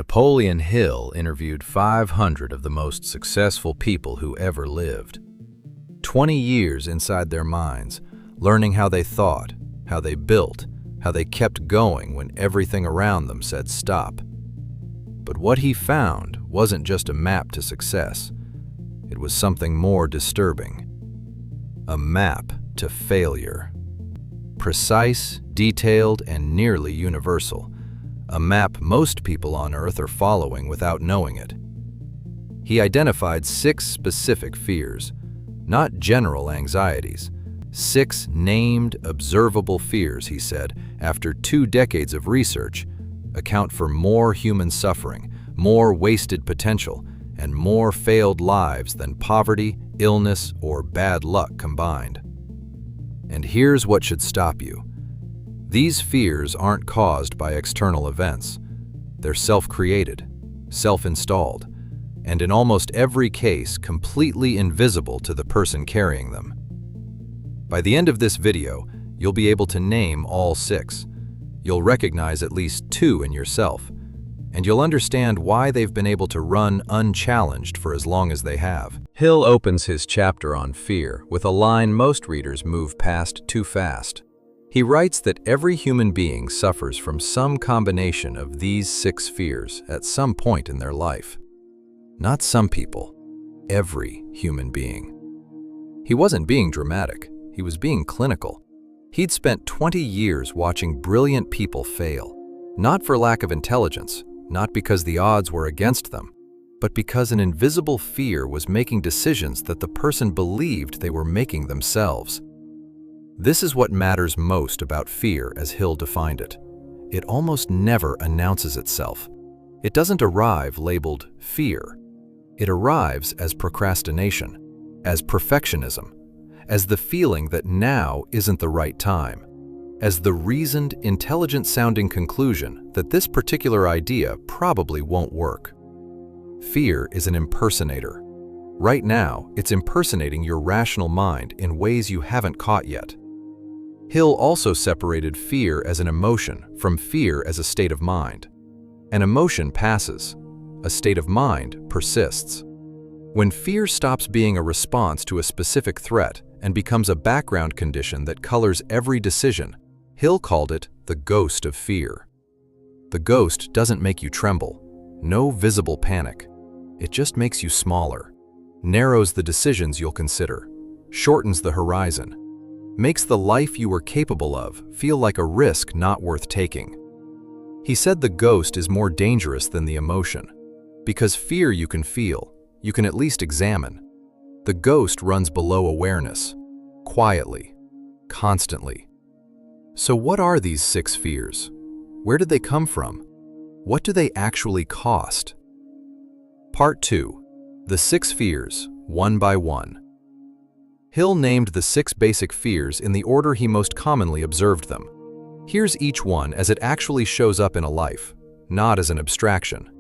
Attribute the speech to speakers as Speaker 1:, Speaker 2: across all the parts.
Speaker 1: Napoleon Hill interviewed 500 of the most successful people who ever lived. 20 years inside their minds, learning how they thought, how they built, how they kept going when everything around them said stop. But what he found wasn't just a map to success. It was something more disturbing. A map to failure. Precise, detailed, and nearly universal. A map most people on Earth are following without knowing it. He identified 6 specific fears, not general anxieties. 6 named, observable fears, he said, after 2 decades of research, account for more human suffering, more wasted potential, and more failed lives than poverty, illness, or bad luck combined. And here's what should stop you. These fears aren't caused by external events. They're self-created, self-installed, and in almost every case, completely invisible to the person carrying them. By the end of this video, you'll be able to name all 6. You'll recognize at least 2 in yourself, and you'll understand why they've been able to run unchallenged for as long as they have. Hill opens his chapter on fear with a line most readers move past too fast. He writes that every human being suffers from some combination of these 6 fears at some point in their life. Not some people, every human being. He wasn't being dramatic, he was being clinical. He'd spent 20 years watching brilliant people fail, not for lack of intelligence, not because the odds were against them, but because an invisible fear was making decisions that the person believed they were making themselves. This is what matters most about fear as Hill defined it. It almost never announces itself. It doesn't arrive labeled fear. It arrives as procrastination, as perfectionism, as the feeling that now isn't the right time, as the reasoned, intelligent-sounding conclusion that this particular idea probably won't work. Fear is an impersonator. Right now, it's impersonating your rational mind in ways you haven't caught yet. Hill also separated fear as an emotion from fear as a state of mind. An emotion passes. A state of mind persists. When fear stops being a response to a specific threat and becomes a background condition that colors every decision, Hill called it the ghost of fear. The ghost doesn't make you tremble. No visible panic. It just makes you smaller, narrows the decisions you'll consider, shortens the horizon, makes the life you were capable of feel like a risk not worth taking. He said the ghost is more dangerous than the emotion, because fear you can feel, you can at least examine. The ghost runs below awareness, quietly, constantly. So what are these 6 fears? Where did they come from? What do they actually cost? Part 2. The 6 fears, one by one. Hill named the 6 basic fears in the order he most commonly observed them. Here's each one as it actually shows up in a life, not as an abstraction.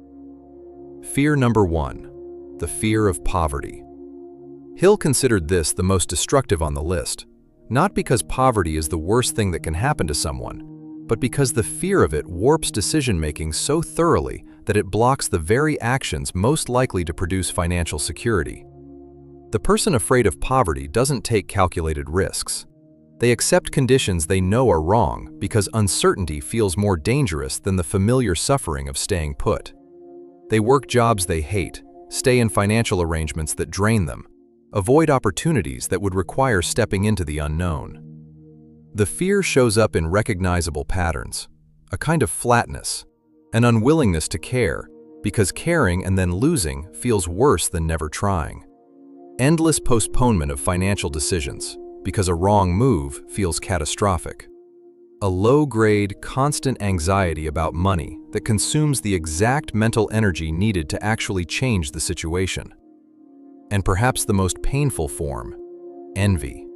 Speaker 1: Fear number 1, the fear of poverty. Hill considered this the most destructive on the list, not because poverty is the worst thing that can happen to someone, but because the fear of it warps decision-making so thoroughly that it blocks the very actions most likely to produce financial security. The person afraid of poverty doesn't take calculated risks. They accept conditions they know are wrong because uncertainty feels more dangerous than the familiar suffering of staying put. They work jobs they hate, stay in financial arrangements that drain them, avoid opportunities that would require stepping into the unknown. The fear shows up in recognizable patterns, a kind of flatness, an unwillingness to care, because caring and then losing feels worse than never trying. Endless postponement of financial decisions, because a wrong move feels catastrophic. A low-grade, constant anxiety about money that consumes the exact mental energy needed to actually change the situation. And perhaps the most painful form, envy.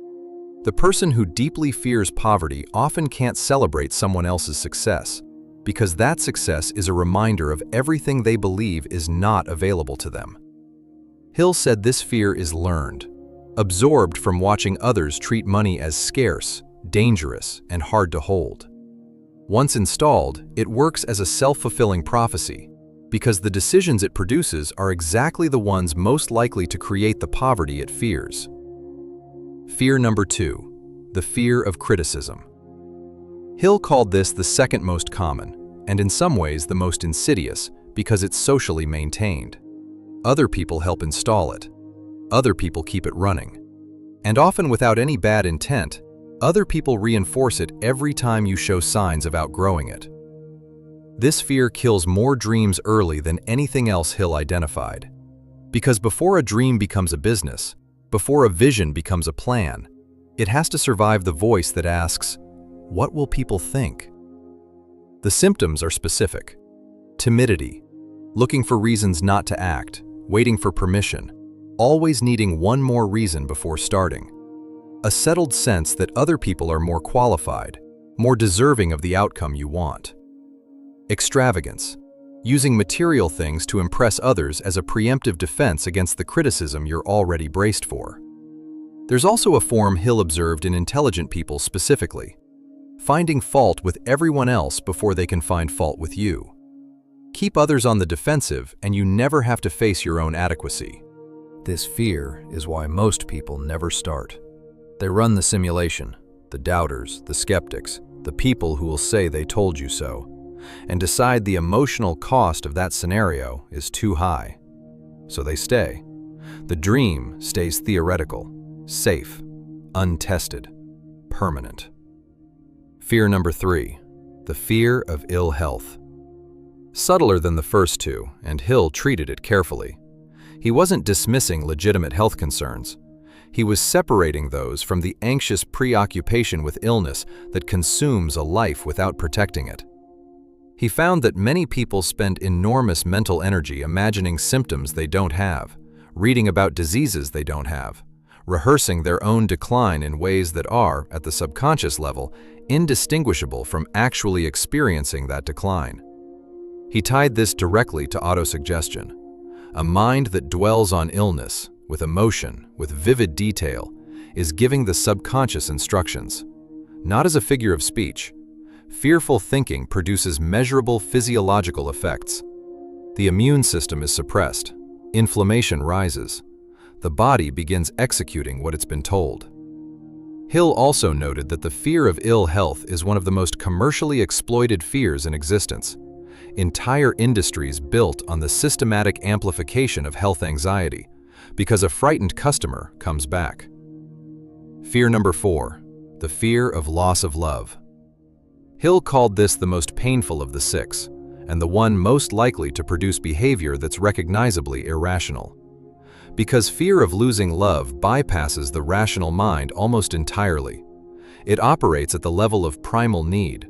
Speaker 1: The person who deeply fears poverty often can't celebrate someone else's success, because that success is a reminder of everything they believe is not available to them. Hill said this fear is learned, absorbed from watching others treat money as scarce, dangerous, and hard to hold. Once installed, it works as a self-fulfilling prophecy, because the decisions it produces are exactly the ones most likely to create the poverty it fears. Fear number 2, the fear of criticism. Hill called this the second most common, and in some ways the most insidious, because it's socially maintained. Other people help install it. Other people keep it running. And often without any bad intent, other people reinforce it every time you show signs of outgrowing it. This fear kills more dreams early than anything else Hill identified. Because before a dream becomes a business, before a vision becomes a plan, it has to survive the voice that asks, "What will people think?" The symptoms are specific. Timidity, looking for reasons not to act, waiting for permission, always needing one more reason before starting. A settled sense that other people are more qualified, more deserving of the outcome you want. Extravagance, using material things to impress others as a preemptive defense against the criticism you're already braced for. There's also a form Hill observed in intelligent people specifically, finding fault with everyone else before they can find fault with you. Keep others on the defensive and you never have to face your own adequacy. This fear is why most people never start. They run the simulation, the doubters, the skeptics, the people who will say they told you so, and decide the emotional cost of that scenario is too high. So they stay. The dream stays theoretical, safe, untested, permanent. Fear number 3, the fear of ill health. Subtler than the first two, and Hill treated it carefully. He wasn't dismissing legitimate health concerns. He was separating those from the anxious preoccupation with illness that consumes a life without protecting it. He found that many people spend enormous mental energy imagining symptoms they don't have, reading about diseases they don't have, rehearsing their own decline in ways that are, at the subconscious level, indistinguishable from actually experiencing that decline. He tied this directly to autosuggestion. A mind that dwells on illness, with emotion, with vivid detail, is giving the subconscious instructions. Not as a figure of speech. Fearful thinking produces measurable physiological effects. The immune system is suppressed. Inflammation rises. The body begins executing what it's been told. Hill also noted that the fear of ill health is one of the most commercially exploited fears in existence. Entire industries built on the systematic amplification of health anxiety, because a frightened customer comes back. Fear number 4, the fear of loss of love. Hill called this the most painful of the 6, and the one most likely to produce behavior that's recognizably irrational. Because fear of losing love bypasses the rational mind almost entirely. It operates at the level of primal need,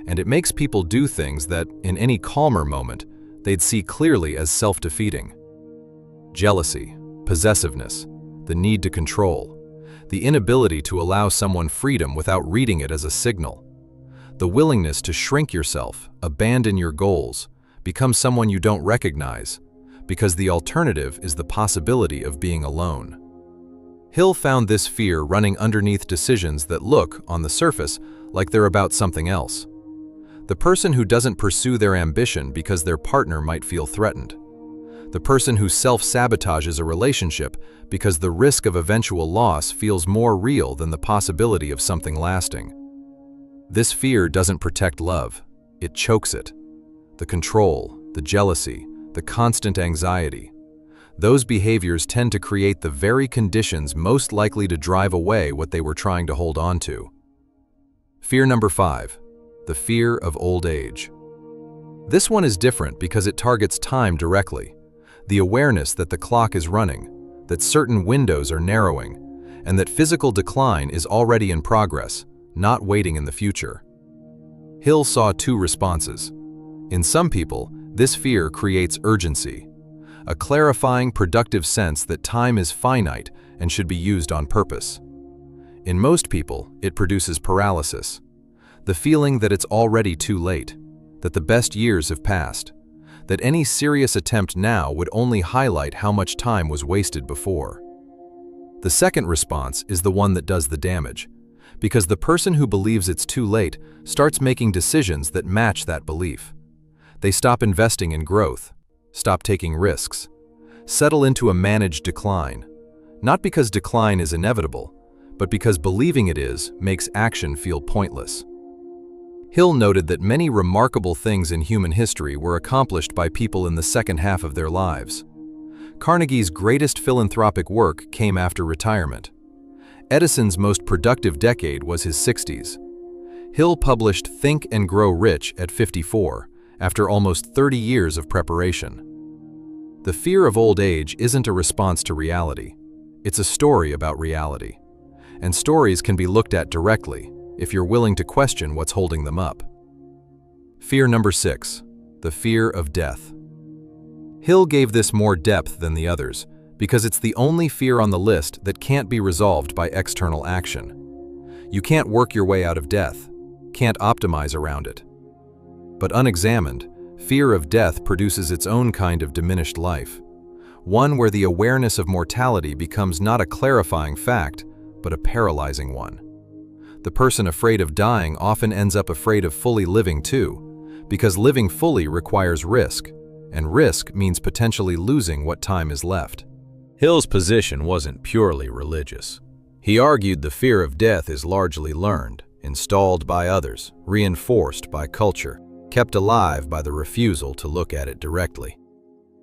Speaker 1: and it makes people do things that, in any calmer moment, they'd see clearly as self-defeating. Jealousy, possessiveness, the need to control, the inability to allow someone freedom without reading it as a signal, the willingness to shrink yourself, abandon your goals, become someone you don't recognize, because the alternative is the possibility of being alone. Hill found this fear running underneath decisions that look, on the surface, like they're about something else. The person who doesn't pursue their ambition because their partner might feel threatened. The person who self-sabotages a relationship because the risk of eventual loss feels more real than the possibility of something lasting. This fear doesn't protect love, it chokes it. The control, the jealousy, the constant anxiety. Those behaviors tend to create the very conditions most likely to drive away what they were trying to hold on to. Fear number 5, the fear of old age. This one is different because it targets time directly. The awareness that the clock is running, that certain windows are narrowing, and that physical decline is already in progress, not waiting in the future. Hill saw 2 responses. In some people, this fear creates urgency, a clarifying, productive sense that time is finite and should be used on purpose. In most people, it produces paralysis, the feeling that it's already too late, that the best years have passed, that any serious attempt now would only highlight how much time was wasted before. The second response is the one that does the damage, because the person who believes it's too late starts making decisions that match that belief. They stop investing in growth, Stop taking risks. Settle into a managed decline. Not because decline is inevitable, but because believing it is makes action feel pointless. Hill noted that many remarkable things in human history were accomplished by people in the second half of their lives. Carnegie's greatest philanthropic work came after retirement. Edison's most productive decade was his 60s. Hill published Think and Grow Rich at 54, after almost 30 years of preparation. The fear of old age isn't a response to reality. It's a story about reality. And stories can be looked at directly if you're willing to question what's holding them up. Fear number 6, the fear of death. Hill gave this more depth than the others because it's the only fear on the list that can't be resolved by external action. You can't work your way out of death, can't optimize around it. But unexamined, fear of death produces its own kind of diminished life, one where the awareness of mortality becomes not a clarifying fact, but a paralyzing one. The person afraid of dying often ends up afraid of fully living too, because living fully requires risk, and risk means potentially losing what time is left. Hill's position wasn't purely religious. He argued the fear of death is largely learned, installed by others, reinforced by culture, kept alive by the refusal to look at it directly.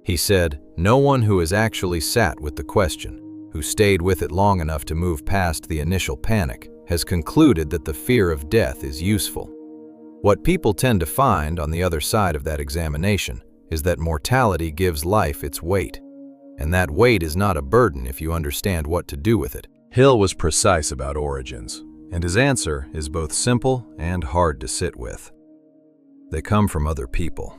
Speaker 1: He said, "No one who has actually sat with the question, who stayed with it long enough to move past the initial panic, has concluded that the fear of death is useful." What people tend to find on the other side of that examination is that mortality gives life its weight, and that weight is not a burden if you understand what to do with it. Hill was precise about origins, and his answer is both simple and hard to sit with. They come from other people.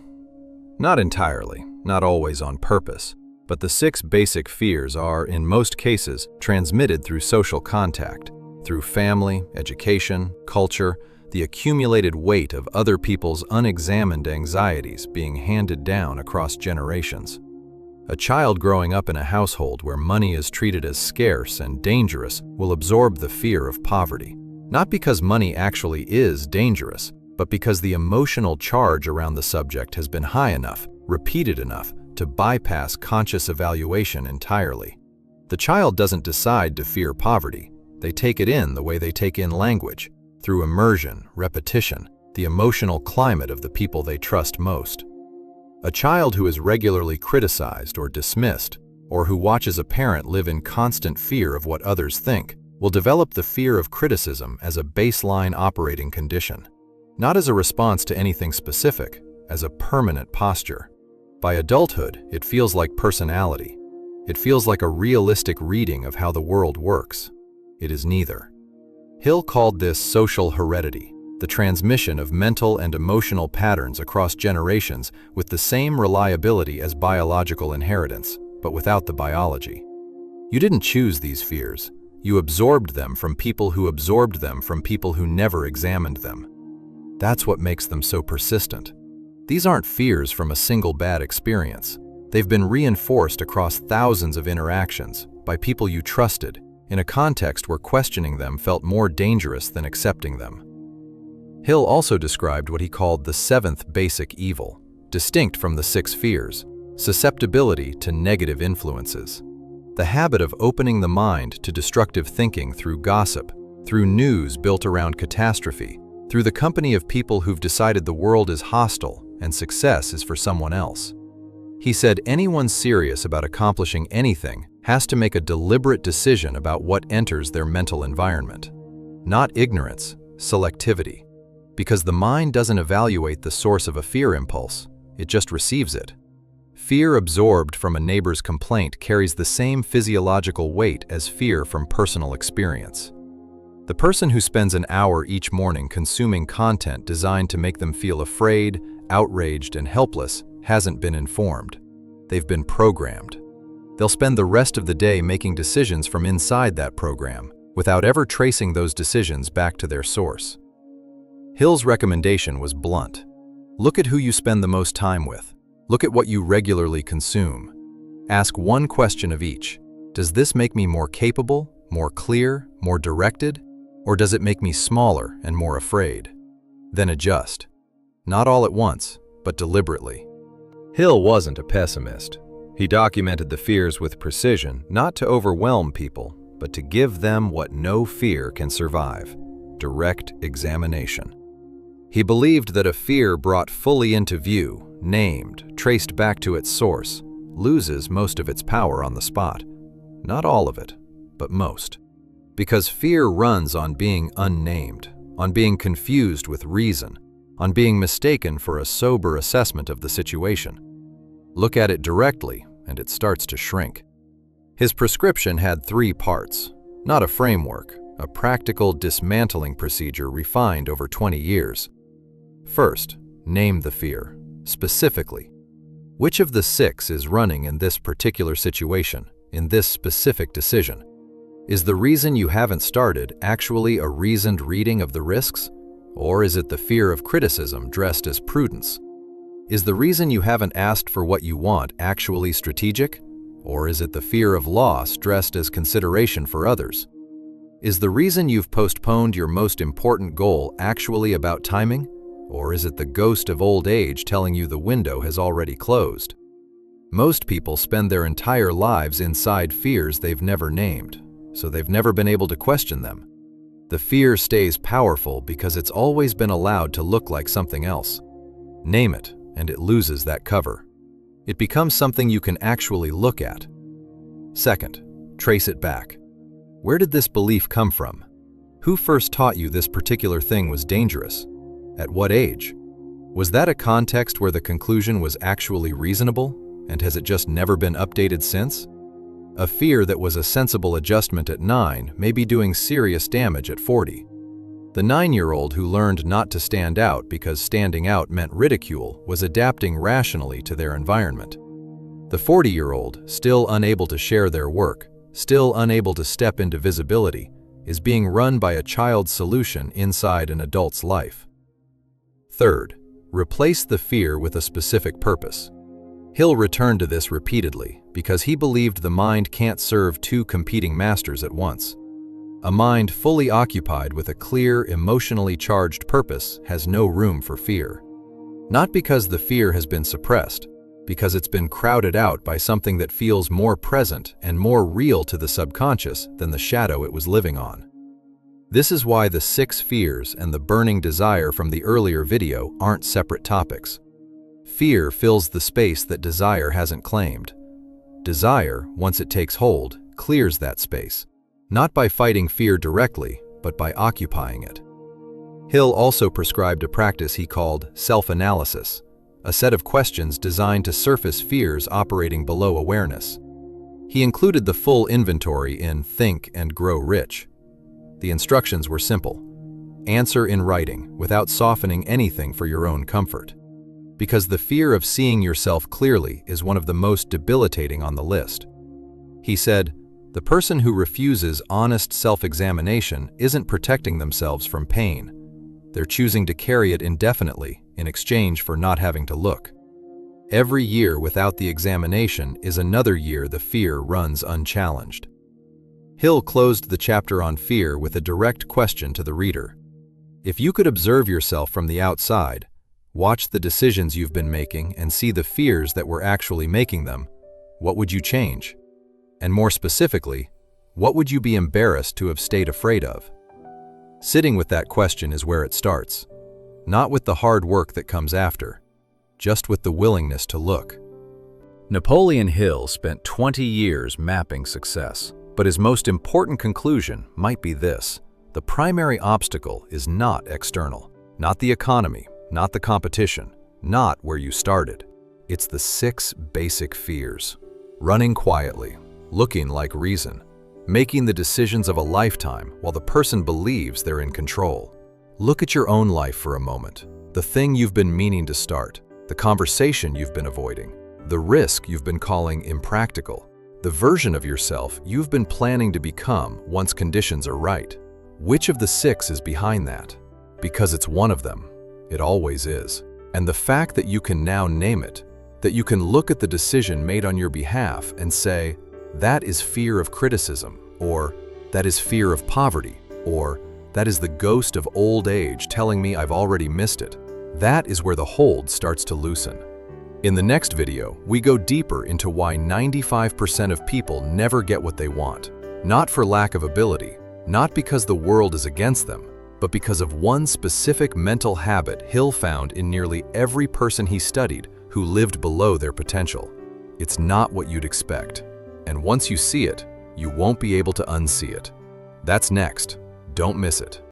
Speaker 1: Not entirely, not always on purpose, but the 6 basic fears are, in most cases, transmitted through social contact, through family, education, culture, the accumulated weight of other people's unexamined anxieties being handed down across generations. A child growing up in a household where money is treated as scarce and dangerous will absorb the fear of poverty, not because money actually is dangerous, but because the emotional charge around the subject has been high enough, repeated enough, to bypass conscious evaluation entirely. The child doesn't decide to fear poverty. They take it in the way they take in language, through immersion, repetition, the emotional climate of the people they trust most. A child who is regularly criticized or dismissed, or who watches a parent live in constant fear of what others think, will develop the fear of criticism as a baseline operating condition, not as a response to anything specific, as a permanent posture. By adulthood, it feels like personality. It feels like a realistic reading of how the world works. It is neither. Hill called this social heredity, the transmission of mental and emotional patterns across generations with the same reliability as biological inheritance, but without the biology. You didn't choose these fears. You absorbed them from people who absorbed them from people who never examined them. That's what makes them so persistent. These aren't fears from a single bad experience. They've been reinforced across thousands of interactions by people you trusted, in a context where questioning them felt more dangerous than accepting them. Hill also described what he called the 7th basic evil, distinct from the 6 fears: susceptibility to negative influences. The habit of opening the mind to destructive thinking through gossip, through news built around catastrophe, through the company of people who've decided the world is hostile and success is for someone else. He said anyone serious about accomplishing anything has to make a deliberate decision about what enters their mental environment. Not ignorance, selectivity. Because the mind doesn't evaluate the source of a fear impulse, it just receives it. Fear absorbed from a neighbor's complaint carries the same physiological weight as fear from personal experience. The person who spends an hour each morning consuming content designed to make them feel afraid, outraged, and helpless hasn't been informed. They've been programmed. They'll spend the rest of the day making decisions from inside that program, without ever tracing those decisions back to their source. Hill's recommendation was blunt. Look at who you spend the most time with. Look at what you regularly consume. Ask one question of each. Does this make me more capable, more clear, more directed? Or does it make me smaller and more afraid? Then adjust. Not all at once, but deliberately. Hill wasn't a pessimist. He documented the fears with precision, not to overwhelm people, but to give them what no fear can survive: direct examination. He believed that a fear brought fully into view, named, traced back to its source, loses most of its power on the spot. Not all of it, but most. Because fear runs on being unnamed, on being confused with reason, on being mistaken for a sober assessment of the situation. Look at it directly, and it starts to shrink. His prescription had 3 parts, not a framework, a practical dismantling procedure refined over 20 years. First, name the fear, specifically. Which of the 6 is running in this particular situation, in this specific decision? Is the reason you haven't started actually a reasoned reading of the risks? Or is it the fear of criticism dressed as prudence? Is the reason you haven't asked for what you want actually strategic? Or is it the fear of loss dressed as consideration for others? Is the reason you've postponed your most important goal actually about timing? Or is it the ghost of old age telling you the window has already closed? Most people spend their entire lives inside fears they've never named, so they've never been able to question them. The fear stays powerful because it's always been allowed to look like something else. Name it, and it loses that cover. It becomes something you can actually look at. Second, trace it back. Where did this belief come from? Who first taught you this particular thing was dangerous? At what age? Was that a context where the conclusion was actually reasonable, and has it just never been updated since? A fear that was a sensible adjustment at 9 may be doing serious damage at 40. The 9-year-old who learned not to stand out because standing out meant ridicule was adapting rationally to their environment. The 40-year-old, still unable to share their work, still unable to step into visibility, is being run by a child's solution inside an adult's life. Third, replace the fear with a specific purpose. Hill returned to this repeatedly because he believed the mind can't serve 2 competing masters at once. A mind fully occupied with a clear, emotionally charged purpose has no room for fear. Not because the fear has been suppressed, because it's been crowded out by something that feels more present and more real to the subconscious than the shadow it was living on. This is why the 6 fears and the burning desire from the earlier video aren't separate topics. Fear fills the space that desire hasn't claimed. Desire, once it takes hold, clears that space, not by fighting fear directly, but by occupying it. Hill also prescribed a practice he called self-analysis, a set of questions designed to surface fears operating below awareness. He included the full inventory in Think and Grow Rich. The instructions were simple. Answer in writing, without softening anything for your own comfort. Because the fear of seeing yourself clearly is one of the most debilitating on the list. He said, the person who refuses honest self-examination isn't protecting themselves from pain. They're choosing to carry it indefinitely in exchange for not having to look. Every year without the examination is another year the fear runs unchallenged. Hill closed the chapter on fear with a direct question to the reader. If you could observe yourself from the outside, watch the decisions you've been making and see the fears that were actually making them, what would you change? And more specifically, what would you be embarrassed to have stayed afraid of? Sitting with that question is where it starts. Not with the hard work that comes after, just with the willingness to look. Napoleon Hill spent 20 years mapping success, but his most important conclusion might be this: the primary obstacle is not external, not the economy, not the competition, not where you started. It's the 6 basic fears. Running quietly, looking like reason, making the decisions of a lifetime while the person believes they're in control. Look at your own life for a moment. The thing you've been meaning to start, the conversation you've been avoiding, the risk you've been calling impractical, the version of yourself you've been planning to become once conditions are right. Which of the 6 is behind that? Because it's one of them. It always is. And the fact that you can now name it, that you can look at the decision made on your behalf and say, that is fear of criticism, or that is fear of poverty, or that is the ghost of old age telling me I've already missed it. That is where the hold starts to loosen. In the next video, we go deeper into why 95% of people never get what they want. Not for lack of ability, not because the world is against them, but because of one specific mental habit Hill found in nearly every person he studied who lived below their potential. It's not what you'd expect. And once you see it, you won't be able to unsee it. That's next. Don't miss it.